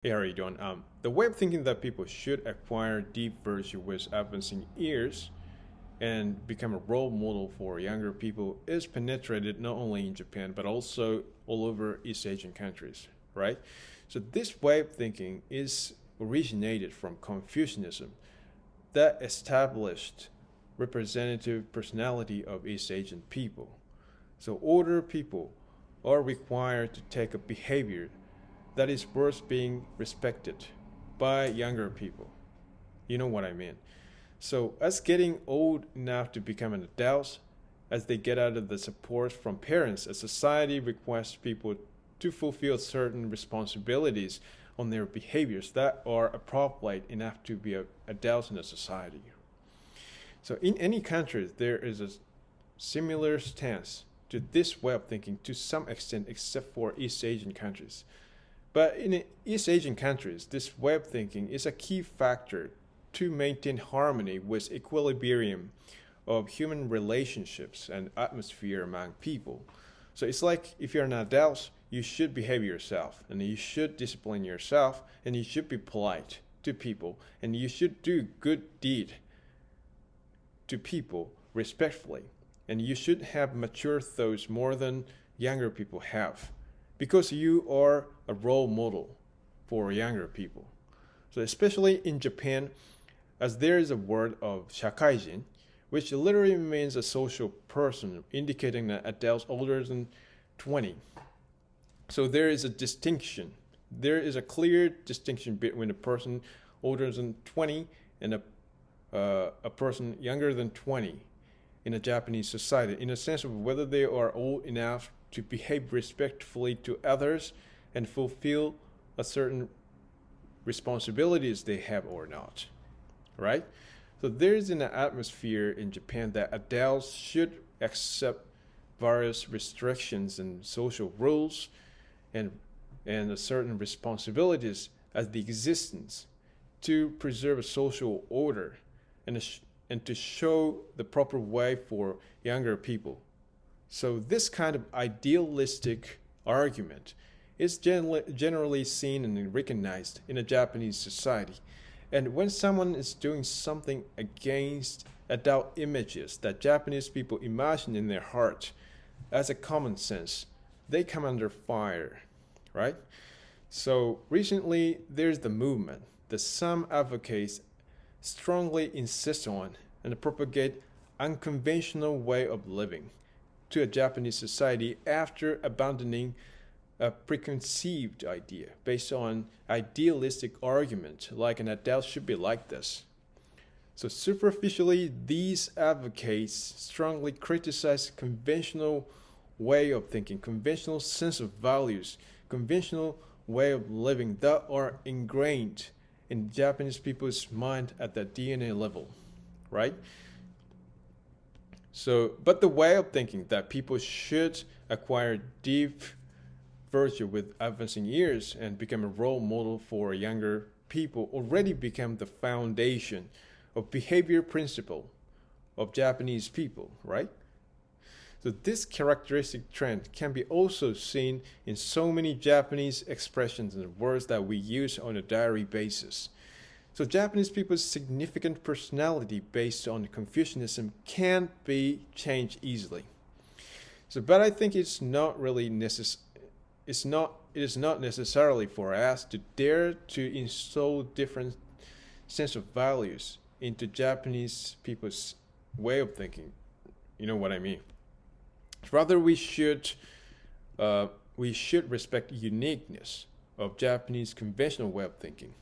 Hey, how are you doing? The way of thinking that people should acquire deep virtue with advancing years and become a role model for younger people is penetrated not only in Japan but also all over East Asian countries, right? So this way of thinking is originated from Confucianism that established representative personality of East Asian people. So older people are required to take a behavior that is worth being respected by younger people. You know what I mean? So, as getting old enough to become an adult, as they get out of the support from parents, a society requires people to fulfill certain responsibilities on their behaviors that are appropriate enough to be adults in a society. So, in any country, there is a similar stance to this way of thinking to some extent, except for East Asian countries. But in East Asian countries, this way of thinking is a key factor to maintain harmony with equilibrium of human relationships and atmosphere among people. So it's like if you're an adult, you should behave yourself and you should discipline yourself and you should be polite to people and you should do good deed to people respectfully. And you should have mature thoughts more than younger people have because you are a role model for younger people. So especially in Japan, as there is a word of Shakaijin, which literally means a social person, indicating that adults older than 20. So there is a distinction. There is a clear distinction between a person older than 20 and a person younger than 20 in a Japanese society, in a sense of whether they are old enough to behave respectfully to others and fulfill a certain responsibilities they have or not, right? So there is an atmosphere in Japan that adults should accept various restrictions and social rules and certain responsibilities as the existence to preserve a social order and to show the proper way for younger people. So this kind of idealistic argument is generally seen and recognized in a Japanese society. And when someone is doing something against adult images that Japanese people imagine in their heart as a common sense, they come under fire, right? So recently, there's the movement that some advocates strongly insist on and propagate unconventional way of living to a Japanese society after abandoning a preconceived idea based on idealistic argument like an adult should be like this. So superficially, these advocates strongly criticize conventional way of thinking, conventional sense of values, conventional way of living that are ingrained in Japanese people's mind at the DNA level, right? So, but the way of thinking that people should acquire deep virtue with advancing years and become a role model for younger people already become the foundation of behavior principle of Japanese people, right? So this characteristic trend can be also seen in so many Japanese expressions and words that we use on a daily basis. So Japanese people's significant personality based on Confucianism can't be changed easily. So, but I think it's not really it is not necessarily for us to dare to install different sense of values into Japanese people's way of thinking. You know what I mean? Rather, we should respect uniqueness of Japanese conventional way of thinking.